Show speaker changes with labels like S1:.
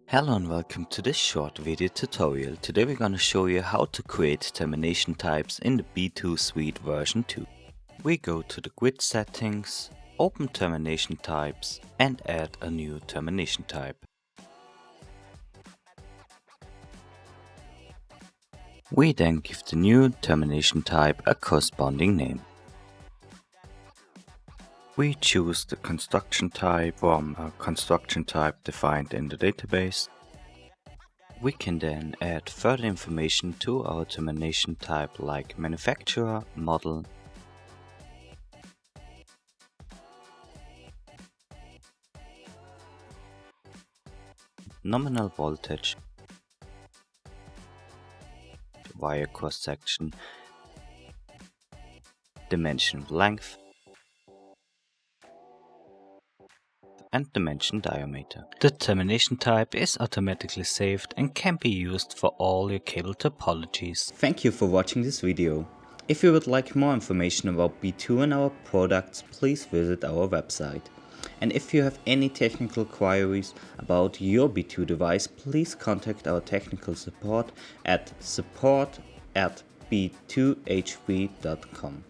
S1: Hello and welcome to this short video tutorial. Today we're going to show you how to create termination types in the B2 Suite version 2. We go to the grid settings, open termination types and add a new termination type. We then give the new termination type a corresponding name. We choose the construction type from a construction type defined in the database. We can then add further information to our termination type like manufacturer, model, nominal voltage, wire cross section, dimension length, and dimension diameter. The termination type is automatically saved and can be used for all your cable topologies. Thank you for watching this video. If you would like more information about B2 and our products, please visit our website. And if you have any technical queries about your B2 device, please contact our technical support at support@b2hv.com.